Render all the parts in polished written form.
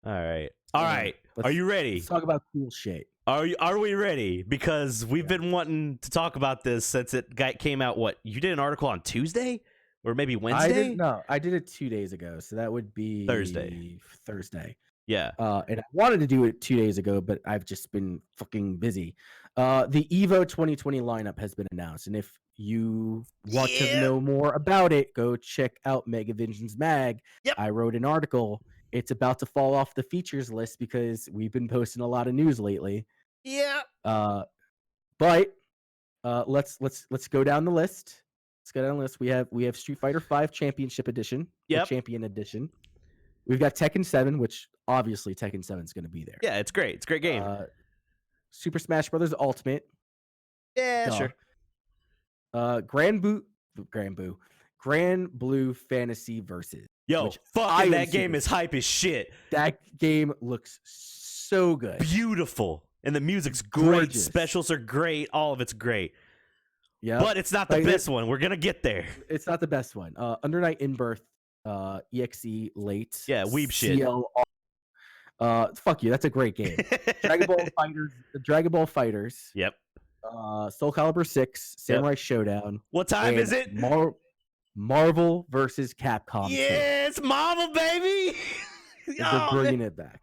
All right. All right. Are you ready? Let's talk about cool shit. Are we ready? Because we've been wanting to talk about this since it came out. What, you did an article on Tuesday or maybe Wednesday? I did it 2 days ago, so that would be Thursday. Yeah. And I wanted to do it 2 days ago, but I've just been fucking busy. The EVO 2020 lineup has been announced, and if you want to know more about it, go check out Mega Visions Mag. Yep. I wrote an article. It's about to fall off the features list because we've been posting a lot of news lately. Yeah. But let's go down the list. Let's go down the list. We have Street Fighter V Championship Edition. Yep. Champion Edition. We've got Tekken 7, which obviously Tekken 7 is going to be there. Yeah, it's great. It's a great game. Super Smash Brothers Ultimate. Yeah, sure. Grand Blue Fantasy Versus. Yo, fucking that game is hype as shit. That game looks so good. Beautiful. And the music's great. Gorgeous. Specials are great. All of it's great. Yeah. But it's not the best one. We're going to get there. It's not the best one. Under Night in Birth, EXE late. Yeah, weeb shit. Fuck you. That's a great game. Dragon Ball Fighters. Yep. Soul Calibur 6, Samurai Showdown. What time is it? Marvel versus Capcom. Yeah, it's Marvel, baby. They're bringing it back.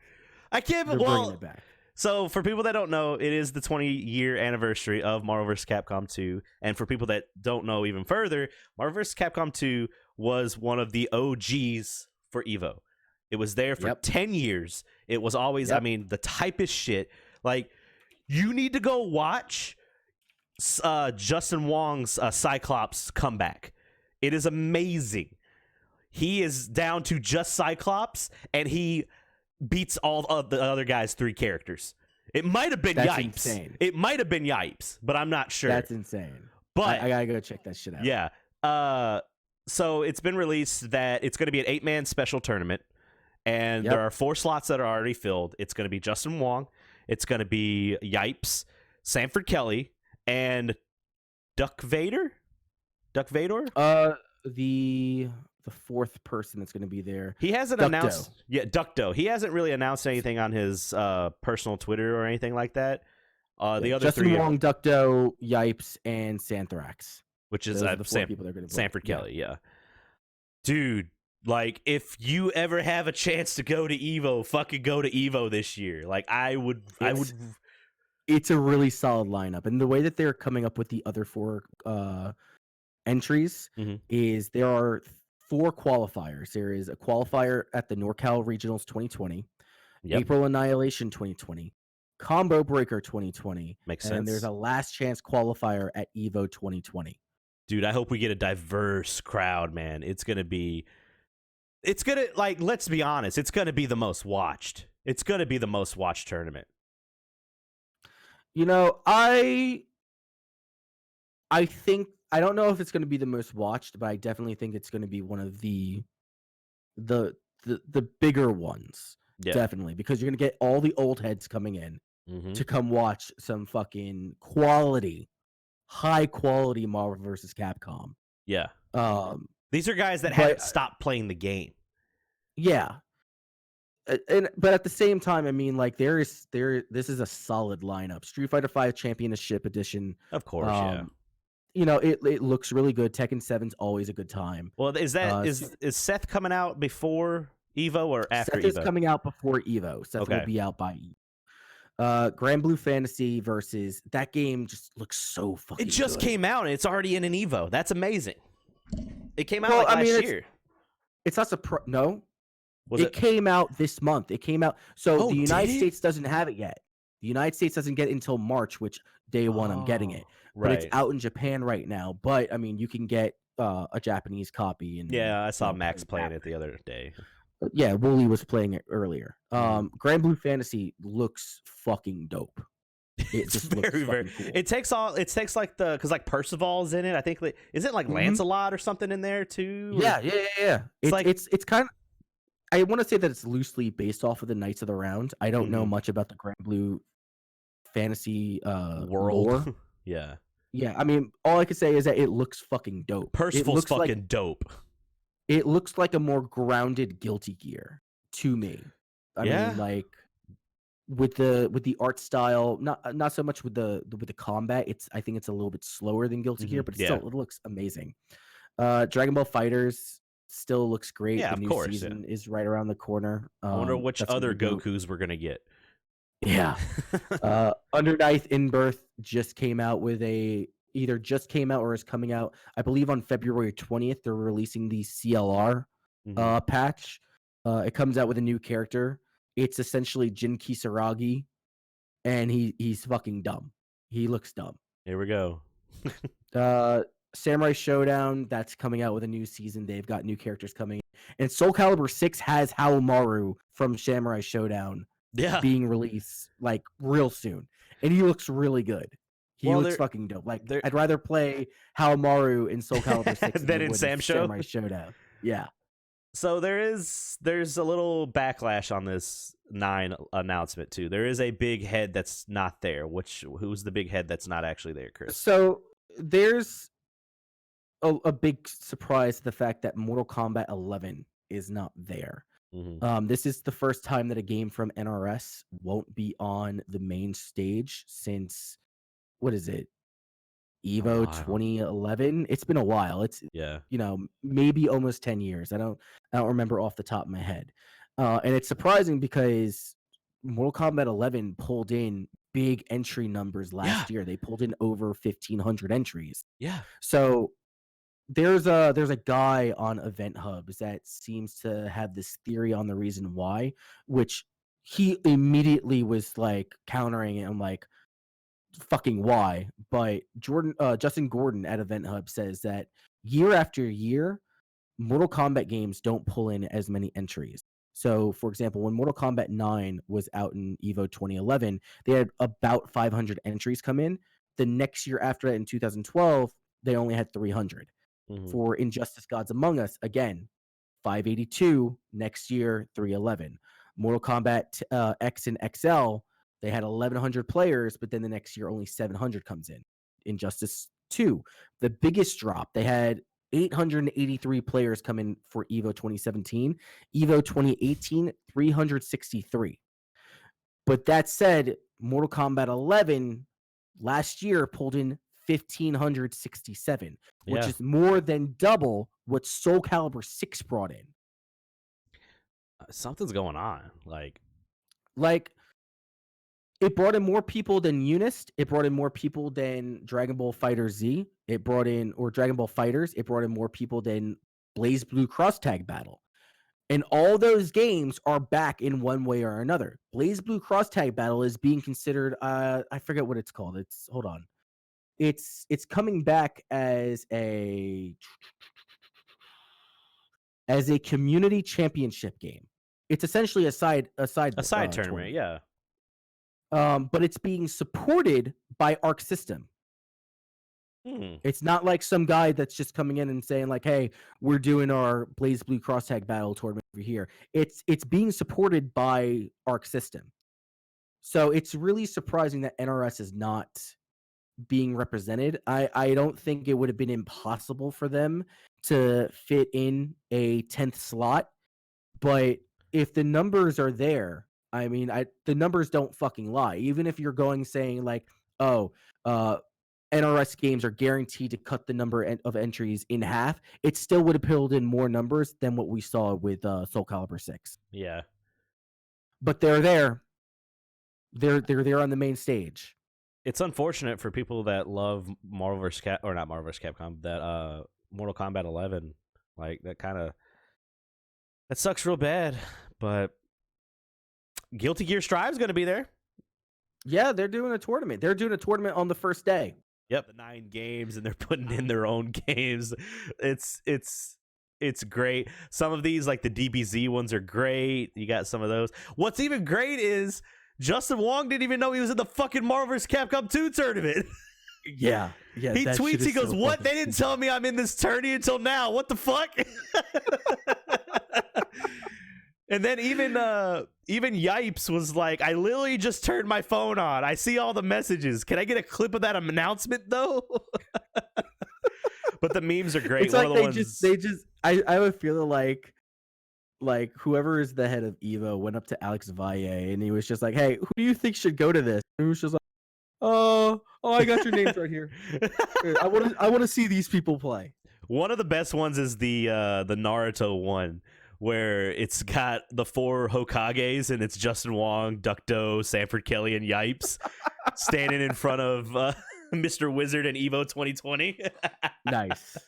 I can't. Bringing it back. So for people that don't know, it is the 20-year anniversary of Marvel vs. Capcom 2. And for people that don't know even further, Marvel vs. Capcom 2 was one of the OGs for EVO. It was there for 10 years. It was always, I mean, the typest shit. Like, you need to go watch Justin Wong's Cyclops comeback. It is amazing. He is down to just Cyclops, and he beats all of the other guys' 3 characters. It might have been Yipes. Insane. It might have been Yipes, but I'm not sure. That's insane. But I gotta go check that shit out. Yeah. So it's been released that it's going to be an 8-man special tournament, and there are 4 slots that are already filled. It's going to be Justin Wong. It's going to be Yipes, Sanford Kelly, and Duck Vader. The 4th person that's going to be there. He hasn't announced. Yeah, Ducto. He hasn't really announced anything on his personal Twitter or anything like that. The other Justin 3 Wong, Ducto, Yipes, and Santhrax, which is the 4 people that are going to Sanford Kelly. Yeah, dude. Like, if you ever have a chance to go to EVO, fucking go to EVO this year. Like, I would. It's a really solid lineup, and the way that they're coming up with the other 4 entries is there are 4 qualifiers. There is a qualifier at the NorCal Regionals 2020, April Annihilation 2020, Combo Breaker 2020. Makes sense. And there's a last chance qualifier at EVO 2020. Dude, I hope we get a diverse crowd, man. It's gonna, like, let's be honest, it's gonna be the most watched. It's gonna be the most watched tournament. You know, I think, I don't know if it's going to be the most watched, but I definitely think it's going to be one of the bigger ones. Yeah. Definitely, because you're going to get all the old heads coming in to come watch some fucking high quality Marvel vs. Capcom. Yeah. These are guys that haven't stopped playing the game. Yeah. But at the same time, I mean, like, this is a solid lineup. Street Fighter V Championship Edition. Of course, yeah. You know, it looks really good. Tekken 7's always a good time. Well, is Seth coming out before EVO or after EVO? Seth is coming out before EVO. Seth will be out by EVO. Grand Blue Fantasy versus, that game just looks so fucking good. It just came out and it's already in an EVO. That's amazing. It came out last year. It's not no. It came out this month. It came out. So the United States doesn't have it yet. The United States doesn't get it until March, which day 1 I'm getting it. But it's out in Japan right now. But I mean, you can get a Japanese copy. And I saw Max playing it the other day. Yeah, Wooly was playing it earlier. Grand Blue Fantasy looks fucking dope. It just looks very cool. It takes like because like Percival's in it. I think is it like Lancelot or something in there too? Yeah. It's kind of. I want to say that it's loosely based off of the Knights of the Round. I don't know much about the Grand Blue Fantasy world. Lore. Yeah. I mean, all I can say is that it looks fucking dope. Percival's fucking dope. It looks like a more grounded Guilty Gear to me. I mean, like with the art style, not so much with the combat. I think it's a little bit slower than Guilty Gear, but it looks amazing. Dragon Ball Fighters still looks great. Yeah, the of new course, season is right around the corner. I wonder which other Gokus we're gonna get. Yeah. Underknife In Birth just came out with either just came out or is coming out. I believe on February 20th they're releasing the CLR patch. It comes out with a new character. It's essentially Jin Kisaragi, and he's fucking dumb. He looks dumb. Here we go. Samurai Showdown, that's coming out with a new season. They've got new characters coming. And Soul Calibur 6 has Haomaru from Samurai Showdown being released like real soon. And he looks really good. He looks fucking dope. Like I'd rather play Haomaru in Soul Calibur 6 than in Samurai Showdown. Yeah. So there's a little backlash on this 9 announcement too. There is a big head that's not there. Who's the big head that's not actually there, Chris? So there's a big surprise, the fact that Mortal Kombat 11 is not there. This is the first time that a game from NRS won't be on the main stage since, what is it, EVO 2011? It's been a while. It's maybe almost 10 years. I don't remember off the top of my head. And it's surprising because Mortal Kombat 11 pulled in big entry numbers last year. They pulled in over 1,500 entries. Yeah. So there's a guy on Event Hubs that seems to have this theory on the reason why, which he immediately was like countering it. I'm like, fucking why? But Justin Gordon at Event Hub says that year after year, Mortal Kombat games don't pull in as many entries. So, for example, when Mortal Kombat 9 was out in EVO 2011, they had about 500 entries come in. The next year after that, in 2012, they only had 300. For Injustice Gods Among Us, again, 582. Next year, 311. Mortal Kombat X and XL, they had 1,100 players, but then the next year only 700 comes in. Injustice 2, the biggest drop, they had 883 players come in for EVO 2017. EVO 2018, 363. But that said, Mortal Kombat 11 last year pulled in 1,567, which is more than double what Soul Calibur 6 brought in. Something's going on. Like it brought in more people than Unist. It brought in more people than Dragon Ball FighterZ. Dragon Ball Fighters. It brought in more people than Blaze Blue Cross Tag Battle. And all those games are back in one way or another. Blaze Blue Cross Tag Battle is being considered, I forget what it's called. Hold on. It's coming back as a community championship game. It's essentially a side tournament, yeah. But it's being supported by Arc System. It's not like some guy that's just coming in and saying like, "Hey, we're doing our Blaze Blue Cross Tag Battle tournament over here." It's being supported by Arc System. So it's really surprising that NRS is not being represented. I don't think it would have been impossible for them to fit in a 10th slot, but if the numbers are there, I mean, the numbers don't fucking lie. Even if you're saying like, NRS games are guaranteed to cut the number of entries in half, it still would have pulled in more numbers than what we saw with Soul Calibur 6. Yeah. But they're there. They're there on the main stage. It's unfortunate for people that love not Marvel vs. Capcom, that Mortal Kombat 11, like that sucks real bad, but Guilty Gear Strive's going to be there. Yeah, they're doing a tournament. They're doing a tournament on the first day. Yep, the 9 games, and they're putting in their own games. It's great. Some of these, like the DBZ ones, are great. You got some of those. What's even great is Justin Wong didn't even know he was in the fucking Marvel vs. Capcom 2 tournament. Yeah. He tweets, he goes, "What? They didn't tell me I'm in this tourney until now. What the fuck?" And then even Yipes was like, "I literally just turned my phone on. I see all the messages. Can I get a clip of that announcement though?" But the memes are great. It's like I have a feeling like like whoever is the head of EVO went up to Alex Valle and he was just like, "Hey, who do you think should go to this?" And he was just like, "Oh, I got your names right here. I want to see these people play." One of the best ones is the Naruto one, where it's got the 4 Hokages and it's Justin Wong, Ducto, Sanford Kelly, and Yipes standing in front of Mr. Wizard and EVO 2020. Nice.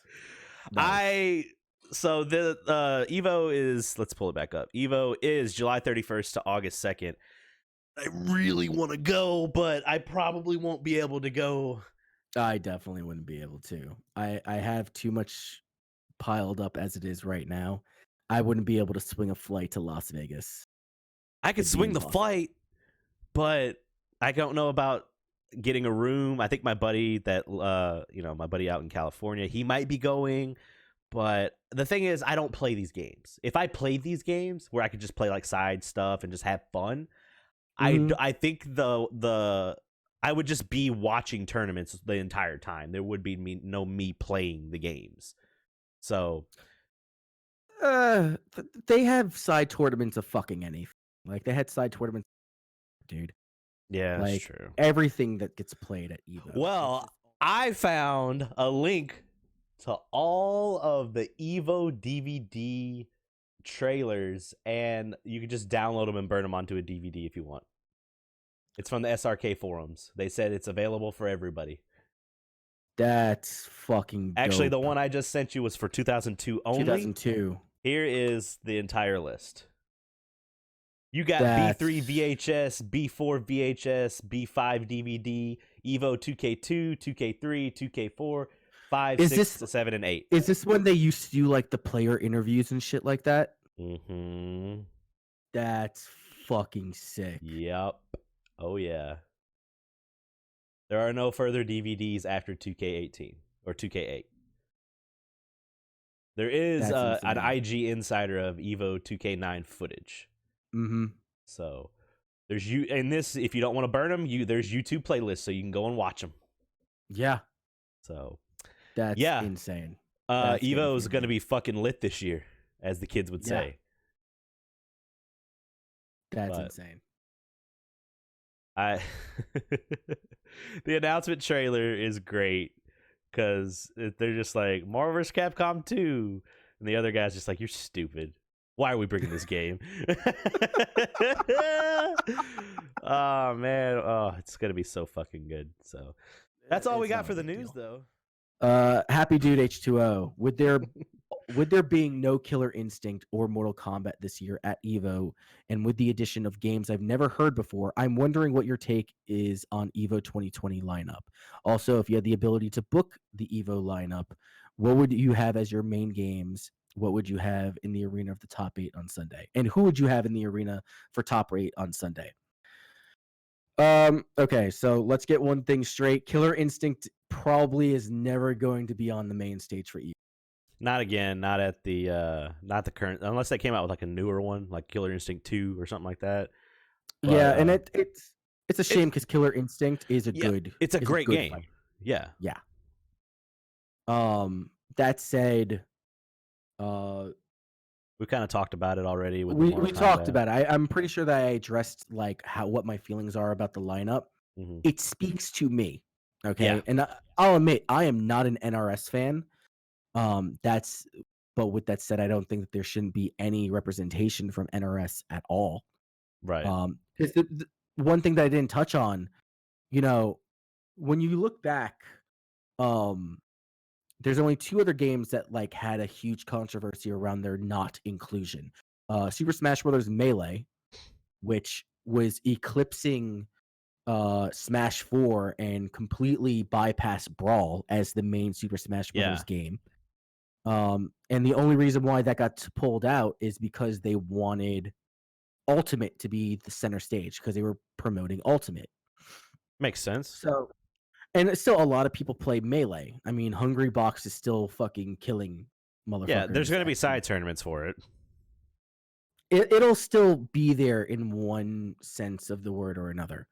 So the EVO is, let's pull it back up. EVO is July 31st to August 2nd. I really want to go, but I probably won't be able to go. I definitely wouldn't be able to. I have too much piled up as it is right now. I wouldn't be able to swing a flight to Las Vegas. I could swing the flight, but I don't know about getting a room. I think my buddy my buddy out in California, he might be going. But the thing is, I don't play these games. If I played these games where I could just play like side stuff and just have fun, I think I would just be watching tournaments the entire time. There would be no me playing the games. So, they have side tournaments of fucking anything. Like they had side tournaments, dude. Yeah, like, that's true. Everything that gets played at EVO. Well, I found a link to all of the EVO DVD trailers, and you can just download them and burn them onto a DVD if you want. It's from the SRK forums. They said it's available for everybody. That's fucking dope. Actually, the one I just sent you was for 2002 only. 2002. Here is the entire list. You got B3 VHS, B4 VHS, B5 DVD, EVO 2K2, 2K3, 2K4, 5, 6, 7, and 8. Is this when they used to do like the player interviews and shit like that? Mm-hmm. That's fucking sick. Yep. Oh, yeah. There are no further DVDs after 2K18 or 2K8. There is an IG insider of EVO 2K9 footage. Mm-hmm. So there's if you don't want to burn them, there's YouTube playlists so you can go and watch them. Yeah. So that's insane. EVO is going to be fucking lit this year, as the kids would say. That's insane. The announcement trailer is great because they're just like Marvel vs. Capcom 2, and the other guy's just like, "You're stupid. Why are we bringing this game?" Oh man, it's gonna be so fucking good. So that's all we got for the news, though. Happy Dude H2O. With there being no Killer Instinct or Mortal Kombat this year at EVO, and with the addition of games I've never heard before, I'm wondering what your take is on EVO 2020 lineup. Also, if you had the ability to book the EVO lineup, what would you have as your main games? What would you have in the arena of the top 8 on Sunday? And who would you have in the arena for top 8 on Sunday? Okay, so let's get one thing straight. Killer Instinct probably is never going to be on the main stage for EVO. Not again. Not at the not the current, unless they came out with like a newer one, like Killer Instinct 2 or something like that. But, yeah, and it's a shame because Killer Instinct is a good. It's a great game. Fighter. Yeah. Yeah. That said, we kind of talked about it already. We talked about it. I'm pretty sure that I addressed like what my feelings are about the lineup. Mm-hmm. It speaks to me. Okay, and I'll admit I am not an NRS fan. But with that said, I don't think that there shouldn't be any representation from NRS at all. Right. Because the one thing that I didn't touch on, when you look back, there's only 2 other games that like had a huge controversy around their not inclusion. Super Smash Bros. Melee, which was eclipsing Smash 4 and completely bypassed Brawl as the main Super Smash Bros. Game. And the only reason why that got pulled out is because they wanted Ultimate to be the center stage because they were promoting Ultimate. Makes sense. So, and still a lot of people play Melee. I mean, Hungry Box is still fucking killing motherfuckers. Yeah, there's going to be side tournaments for it. It'll still be there in one sense of the word or another.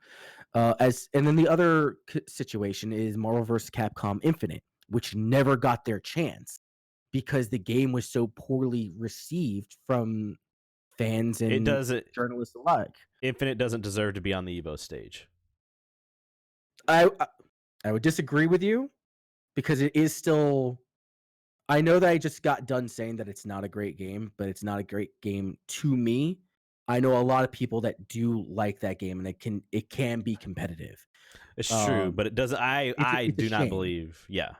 And then the other situation is Marvel vs. Capcom Infinite, which never got their chance because the game was so poorly received from fans and journalists alike. Infinite doesn't deserve to be on the EVO stage. I would disagree with you because it is still. I know that I just got done saying that it's not a great game, but it's not a great game to me. I know a lot of people that do like that game, and it can be competitive. It's true, but it doesn't. I do not believe. Yeah,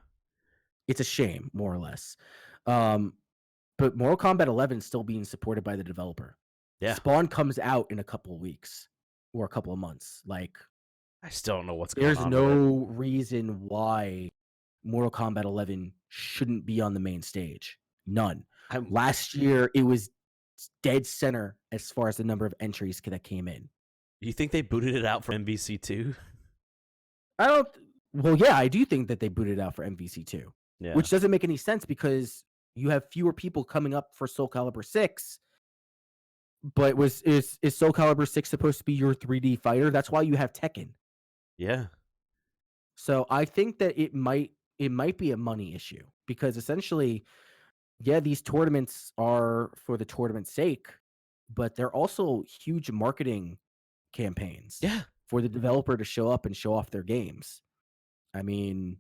it's a shame, more or less. But Mortal Kombat 11 is still being supported by the developer. Yeah, Spawn comes out in a couple of weeks or a couple of months. Like, I still don't know what's going on. There's no reason why Mortal Kombat 11 shouldn't be on the main stage. None. Last year, it was dead center as far as the number of entries that came in. Do you think they booted it out for MVC2? Well, yeah, I do think that they booted it out for MVC2. Yeah. Which doesn't make any sense because you have fewer people coming up for Soul Calibur 6. But is Soul Calibur 6 supposed to be your 3D fighter? That's why you have Tekken. Yeah. So I think that it might be a money issue because essentially, yeah, these tournaments are for the tournament's sake, but they're also huge marketing campaigns. Yeah. For the developer to show up and show off their games. I mean,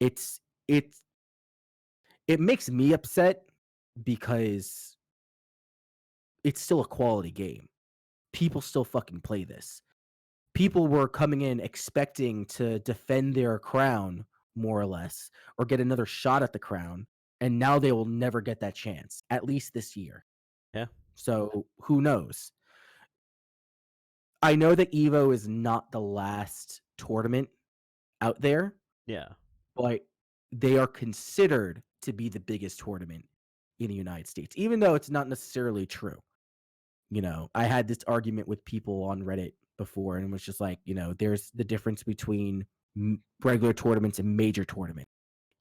it makes me upset because it's still a quality game. People still fucking play this. People were coming in expecting to defend their crown, more or less, or get another shot at the crown, and now they will never get that chance, at least this year. Yeah. So who knows? I know that EVO is not the last tournament out there. Yeah. But they are considered to be the biggest tournament in the United States, even though it's not necessarily true. You know, I had this argument with people on Reddit before, and it was just like, you know, there's the difference between regular tournaments and major tournament.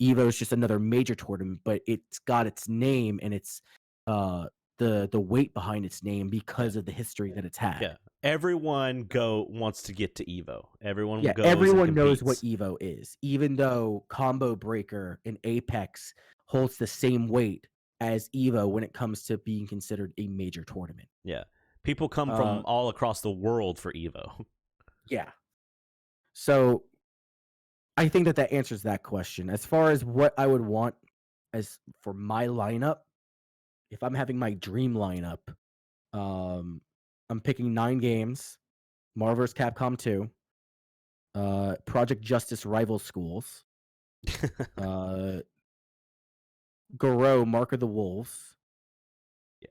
EVO is just another major tournament, but it's got its name and it's the weight behind its name because of the history that it's had. Yeah. Everyone wants to get to EVO. Everyone knows what EVO is, even though Combo Breaker and Apex holds the same weight as EVO when it comes to being considered a major tournament. Yeah. People come from all across the world for EVO. Yeah. So I think that answers that question. As far as what I would want as for my lineup, if I'm having my dream lineup, I'm picking 9 games: Marvel vs. Capcom 2, Project Justice Rival Schools, Garou Mark of the Wolves.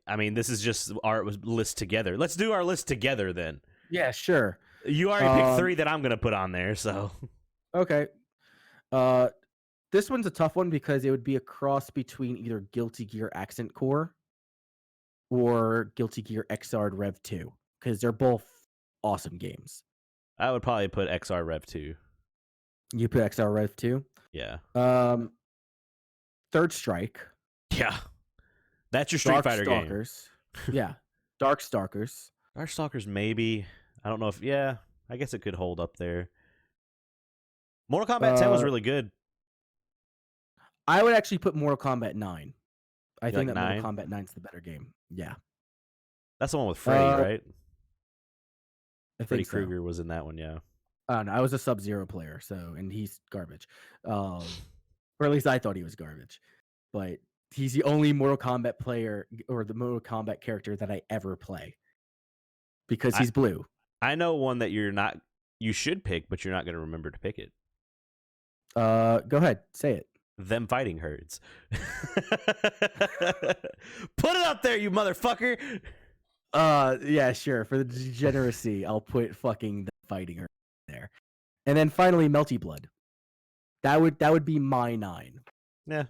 I mean, this is just our list together. Let's do our list together then. Yeah, sure. You already picked 3 that I'm going to put on there, so. Okay. This one's a tough one because it would be a cross between either Guilty Gear Accent Core or Guilty Gear XR Rev 2 because they're both awesome games. I would probably put XR Rev 2. You put XR Rev 2? Yeah. Third Strike. Yeah. That's your Street Fighter game. Yeah. Darkstalkers. Darkstalkers maybe. I don't know if I guess it could hold up there. Mortal Kombat 10 was really good. I would actually put Mortal Kombat 9. I think that 9? Mortal Kombat 9 is the better game. Yeah. That's the one with Freddy, right? Freddy so. Krueger was in that one, yeah. No, I was a Sub-Zero player, and he's garbage. Or at least I thought he was garbage. But he's the only Mortal Kombat player or the Mortal Kombat character that I ever play. Because he's blue. I know one that you should pick, but you're not going to remember to pick it. Go ahead, say it. Them Fighting Herds. Put it up there, you motherfucker. Yeah, sure. For the degeneracy, I'll put fucking the Fighting Herds there. And then finally, Melty Blood. That would be my 9. Yeah.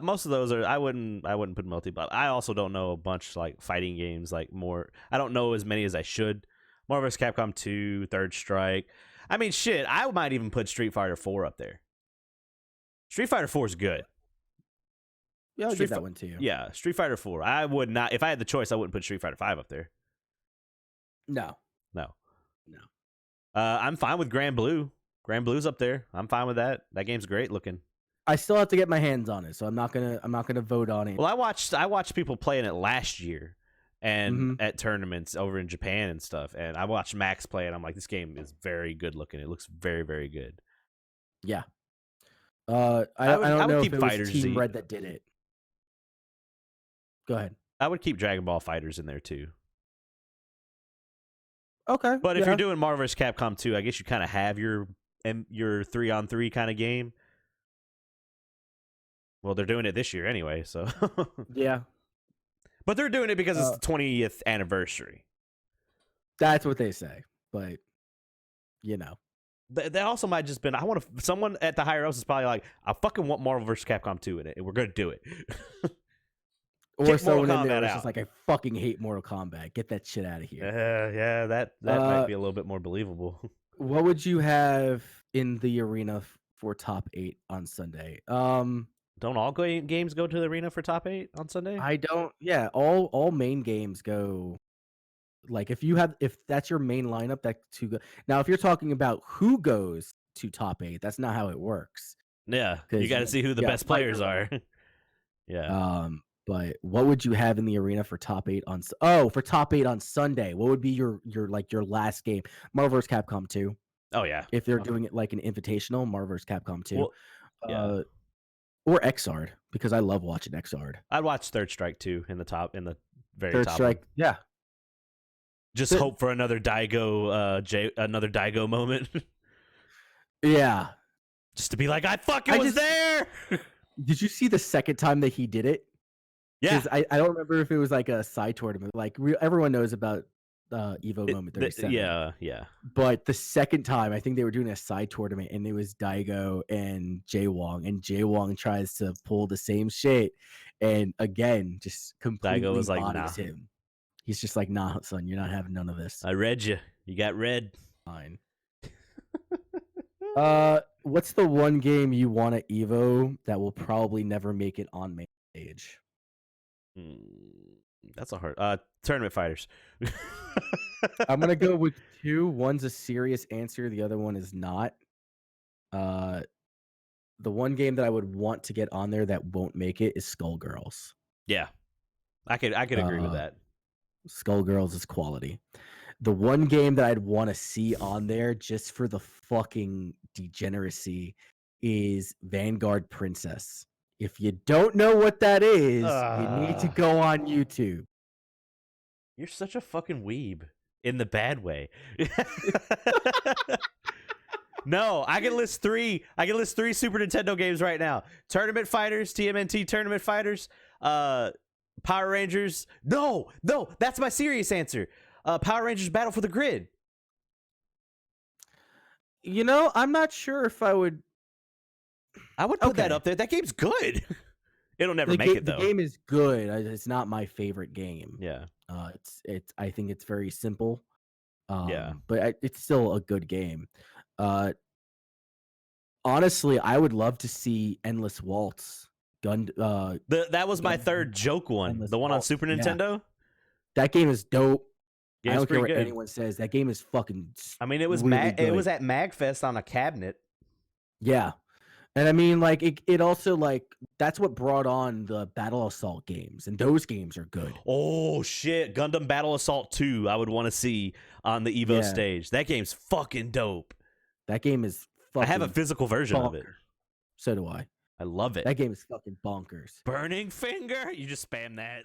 Most of those are I wouldn't put Melty Blood. I also don't know a bunch like fighting games like more. I don't know as many as I should. Marvel vs. Capcom 2, Third Strike. I mean, shit. I might even put Street Fighter 4 up there. Street Fighter 4 is good. Yeah, I'll give that one to you. Yeah, Street Fighter 4. I would not. If I had the choice, I wouldn't put Street Fighter 5 up there. No. I'm fine with Grand Blue. Grand Blue's up there. I'm fine with that. That game's great looking. I still have to get my hands on it, so I'm not gonna vote on it. Well, I watched people playing it last year, and at tournaments over in Japan and stuff, and I watched Max play, and I'm like, this game is very good looking. It looks very, very good. Yeah. I don't know if it was Team Red that did it. Go ahead. I would keep Dragon Ball Fighters in there too. Okay. But if you're doing Marvel vs. Capcom 2, I guess you kind of have your 3-on-3 kind of game. Well, they're doing it this year anyway, so yeah. But they're doing it because it's the 20th anniversary. That's what they say, but you know, they also might just been. I want to. Someone at the higher ups is probably like, I fucking want Marvel vs. Capcom 2 in it, and we're gonna do it. Or someone in there is just like, I fucking hate Mortal Kombat. Get that shit out of here. Yeah, that might be a little bit more believable. What would you have in the arena for top 8 on Sunday? Don't all games go to the arena for top 8 on Sunday? I don't. Yeah, all main games go. Like if that's your main lineup, that to go. Now, if you're talking about who goes to top 8, that's not how it works. Yeah, you got to see who the best players are. Yeah. But what would you have in the arena for top 8 on? For top 8 on Sunday, what would be your last game? Marvel vs. Capcom 2. Oh yeah. If they're doing it like an invitational, Marvel vs. Capcom 2. Well, yeah. Or Xrd, because I love watching Xrd. I'd watch Third Strike 2 in the very Third top. Strike, one. yeah. Just hope for another Daigo moment. Yeah. Just to be like, I fucking was there. Did you see the second time that he did it? Yeah. I don't remember if it was like a side tournament. Like everyone knows about EVO Moment 37. Yeah. But the second time, I think they were doing a side tournament, and it was Daigo and Jaewong, and Jaewong tries to pull the same shit, and again, just completely Daigo was like, bodies him. He's just like, nah, son, you're not having none of this. I read you. You got read. Fine. What's the one game you want at EVO that will probably never make it on main stage? That's a hard Tournament Fighters. I'm gonna go with 2. One's a serious answer, the other one is not. The one game that I would want to get on there that won't make it is Skullgirls. Yeah, I could agree with that. Skullgirls is quality. The one game that I'd want to see on there just for the fucking degeneracy is Vanguard Princess. If you don't know what that is, you need to go on YouTube. You're such a fucking weeb in the bad way. No, I can list 3. I can list 3 Super Nintendo games right now. Tournament Fighters, TMNT Tournament Fighters, Power Rangers. No, that's my serious answer. Power Rangers Battle for the Grid. You know, I'm not sure if I would put that up there. That game's good. It'll never make it though. The game is good. It's not my favorite game. Yeah. It's. I think it's very simple. Yeah. But it's still a good game. Honestly, I would love to see Endless Waltz. That was my third joke one. Endless the one Waltz. on Super Nintendo. Yeah. That game is dope. Game's I don't care what good. anyone says. That game is fucking. I mean, it was really it was at MagFest on a cabinet. Yeah. And I mean, like, it also, like, that's what brought on the Battle Assault games, and those games are good. Oh, shit. Gundam Battle Assault 2, I would want to see on the EVO stage. That game's fucking dope. That game is fucking I have a physical version of it. So do I. I love it. That game is fucking bonkers. Burning Finger? You just spam that.